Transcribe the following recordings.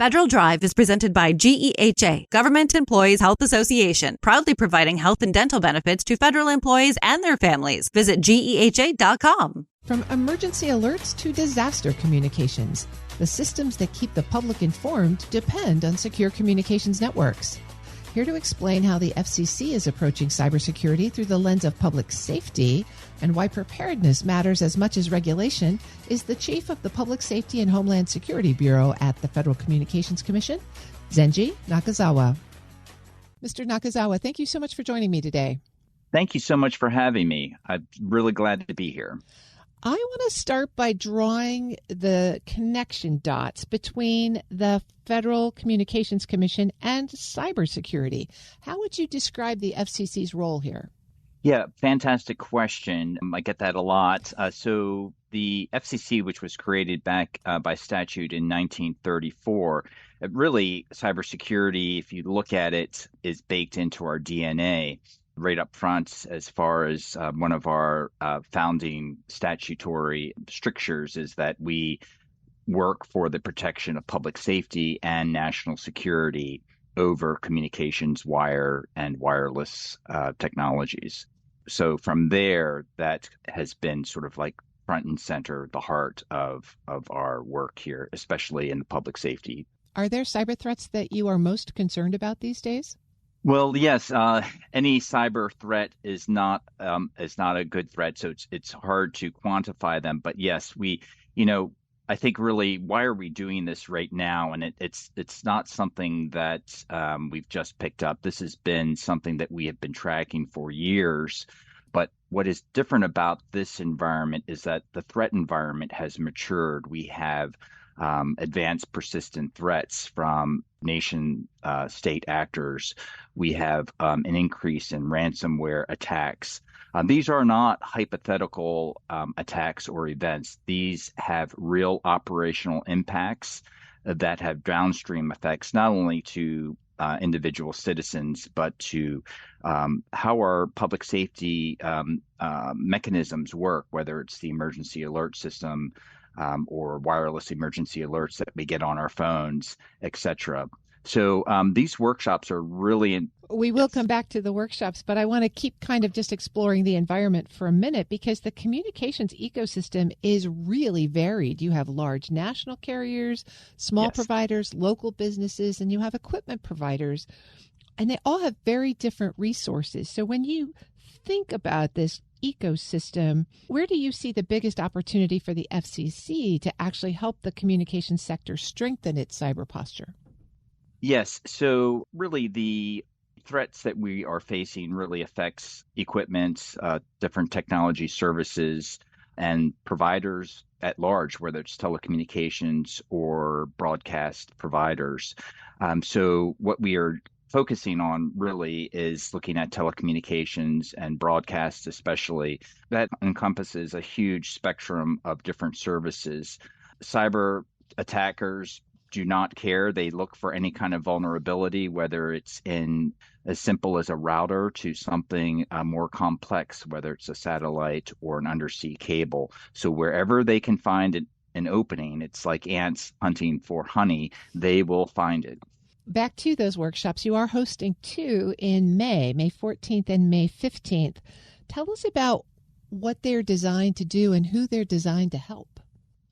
Federal Drive is presented by GEHA, Government Employees Health Association, proudly providing health and dental benefits to federal employees and their families. Visit GEHA.com. From emergency alerts to disaster communications, the systems that keep the public informed depend on secure communications networks. Here to explain how the FCC is approaching cybersecurity through the lens of public safety and why preparedness matters as much as regulation is the Chief of the Public Safety and Homeland Security Bureau at the Federal Communications Commission, Zenji Nakazawa. Mr. Nakazawa, thank you so much for joining me today. Thank you so much for having me. I'm really glad to be here. I want to start by drawing the connection dots between the Federal Communications Commission and cybersecurity. How would you describe the FCC's role here? Yeah, fantastic question. I get that a lot. So the FCC, which was created back by statute in 1934, really cybersecurity, if you look at it, is baked into our DNA. Right up front, as far as one of our founding statutory strictures is that we work for the protection of public safety and national security over communications wire and wireless technologies. So from there, that has been sort of like front and center, the heart of our work here, especially in the public safety. Are there cyber threats that you are most concerned about these days? Well, yes. Any cyber threat is not a good threat, so it's hard to quantify them. But yes, I think really, why are we doing this right now? And it's not something that we've just picked up. This has been something that we have been tracking for years. But what is different about this environment is that the threat environment has matured. We have advanced persistent threats from nation-state actors. We have an increase in ransomware attacks. These are not hypothetical attacks or events. These have real operational impacts that have downstream effects, not only to individual citizens, but to how our public safety mechanisms work, whether it's the emergency alert system, or wireless emergency alerts that we get on our phones, et cetera. So these workshops are really We will come back to the workshops, but I want to keep kind of just exploring the environment for a minute because the communications ecosystem is really varied. You have large national carriers, small providers, local businesses, and you have equipment providers, and they all have very different resources. So when you think about this ecosystem, where do you see the biggest opportunity for the FCC to actually help the communications sector strengthen its cyber posture? Yes. So really the threats that we are facing really affects equipment, different technology services, and providers at large, whether it's telecommunications or broadcast providers. So what we are focusing on really is looking at telecommunications and broadcasts especially. That encompasses a huge spectrum of different services. Cyber attackers do not care. They look for any kind of vulnerability, whether it's in as simple as a router to something more complex, whether it's a satellite or an undersea cable. So wherever they can find an opening, it's like ants hunting for honey, they will find it. Back to those workshops, you are hosting two in May 14th and May 15th. Tell us about what they're designed to do and who they're designed to help.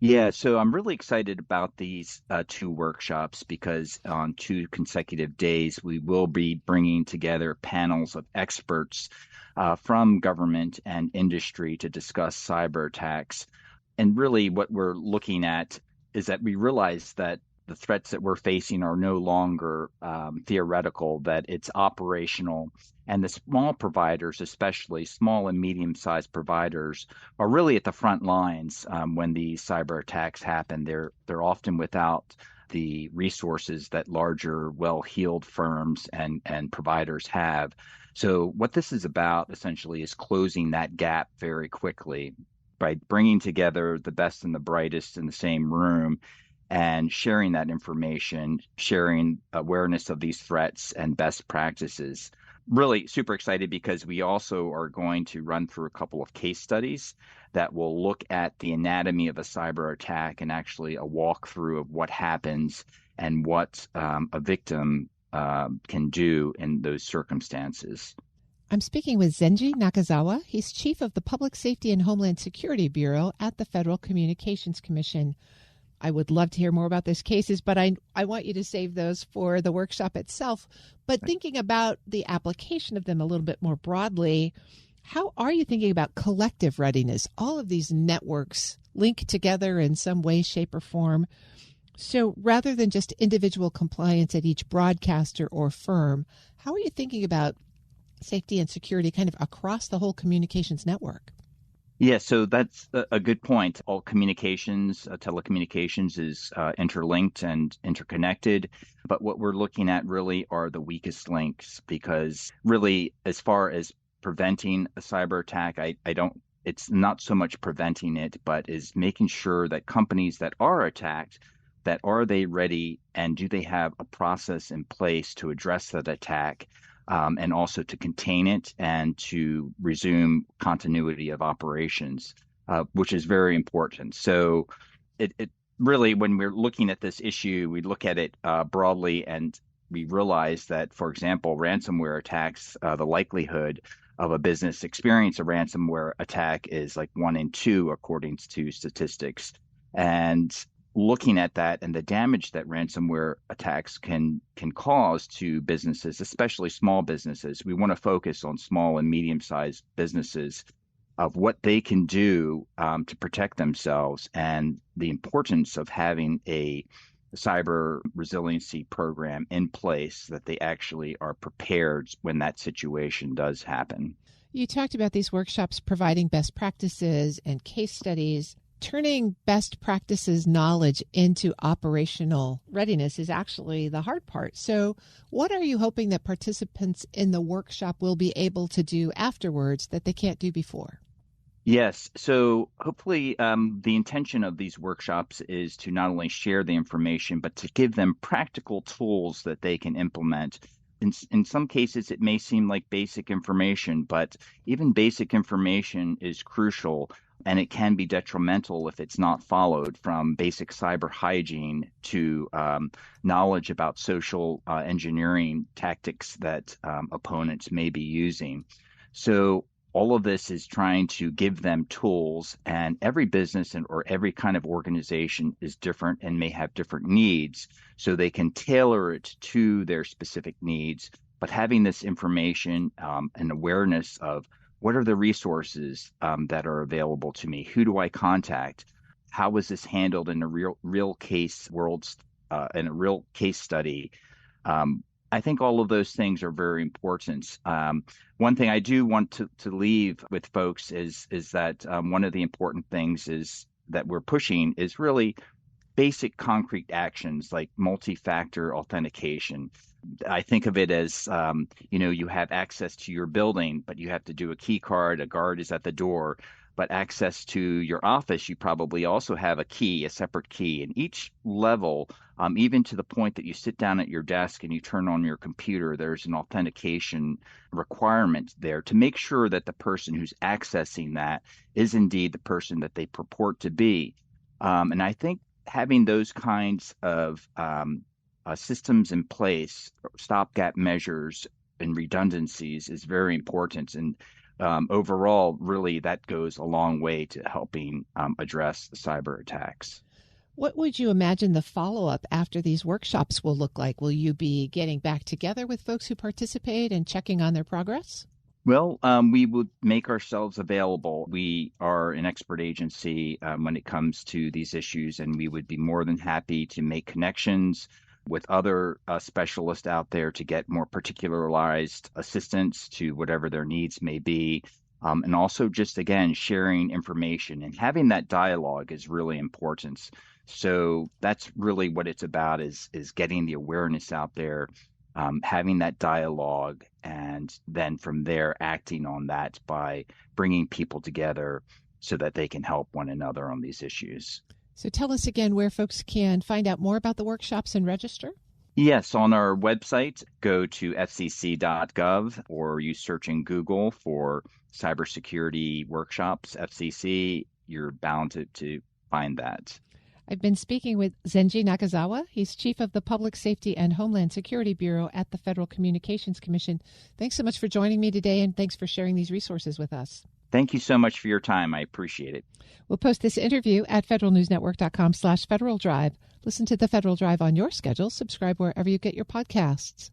Yeah, so I'm really excited about these two workshops because on 2 consecutive days, we will be bringing together panels of experts from government and industry to discuss cyber attacks. And really what we're looking at is that we realize that the threats that we're facing are no longer theoretical, that it's operational. And the small providers, especially small and medium-sized providers, are really at the front lines when these cyber attacks happen. They're often without the resources that larger, well-heeled firms and providers have. So what this is about essentially is closing that gap very quickly by bringing together the best and the brightest in the same room and sharing that information, sharing awareness of these threats and best practices. Really super excited because we also are going to run through a couple of case studies that will look at the anatomy of a cyber attack and actually a walkthrough of what happens and what a victim can do in those circumstances. I'm speaking with Zenji Nakazawa. He's chief of the Public Safety and Homeland Security Bureau at the Federal Communications Commission. I would love to hear more about those cases, but I want you to save those for the workshop itself. But thinking about the application of them a little bit more broadly, how are you thinking about collective readiness? All of these networks link together in some way, shape, or form. So rather than just individual compliance at each broadcaster or firm, how are you thinking about safety and security kind of across the whole communications network? Yeah, so that's a good point. All communications, telecommunications is interlinked and interconnected. But what we're looking at really are the weakest links, because really, as far as preventing a cyber attack, it's not so much preventing it, but is making sure that companies that are attacked, that are they ready, and do they have a process in place to address that attack? And also to contain it and to resume continuity of operations, which is very important. So it really, when we're looking at this issue, we look at it broadly, and we realize that, for example, ransomware attacks, the likelihood of a business experience a ransomware attack is like 1 in 2, according to statistics. And looking at that and the damage that ransomware attacks can cause to businesses, especially small businesses, we want to focus on small and medium-sized businesses of what they can do to protect themselves, and the importance of having a cyber resiliency program in place, that they actually are prepared when that situation does happen. You talked about these workshops providing best practices and case studies. Turning best practices knowledge into operational readiness is actually the hard part. So what are you hoping that participants in the workshop will be able to do afterwards that they can't do before? Yes. So hopefully the intention of these workshops is to not only share the information, but to give them practical tools that they can implement. In some cases, it may seem like basic information, but even basic information is crucial, and it can be detrimental if it's not followed, from basic cyber hygiene to knowledge about social engineering tactics that opponents may be using. So all of this is trying to give them tools, and every business or every kind of organization is different and may have different needs, so they can tailor it to their specific needs. But having this information and awareness of what are the resources that are available to me, who do I contact, how was this handled in a real case in a real case study. I think all of those things are very important. One thing I do want to leave with folks is that one of the important things is that we're pushing is really basic concrete actions like multi-factor authentication. I think of it as, you have access to your building, but you have to do a key card. A guard is at the door. But access to your office, you probably also have a separate key. And each level, even to the point that you sit down at your desk and you turn on your computer, there's an authentication requirement there to make sure that the person who's accessing that is indeed the person that they purport to be. And I think having those kinds of systems in place, stopgap measures and redundancies, is very important. And overall, really, that goes a long way to helping address cyber attacks. What would you imagine the follow-up after these workshops will look like? Will you be getting back together with folks who participate and checking on their progress? Well, we would make ourselves available. We are an expert agency when it comes to these issues, and we would be more than happy to make connections with other specialists out there to get more particularized assistance to whatever their needs may be. And also just, again, sharing information and having that dialogue is really important. So that's really what it's about, is getting the awareness out there, having that dialogue, and then from there acting on that by bringing people together so that they can help one another on these issues. So tell us again where folks can find out more about the workshops and register. Yes, on our website, go to fcc.gov, or you search in Google for cybersecurity workshops, FCC. You're bound to find that. I've been speaking with Zenji Nakazawa. He's chief of the Public Safety and Homeland Security Bureau at the Federal Communications Commission. Thanks so much for joining me today, and thanks for sharing these resources with us. Thank you so much for your time. I appreciate it. We'll post this interview at federalnewsnetwork.com/Federal Drive. Listen to the Federal Drive on your schedule. Subscribe wherever you get your podcasts.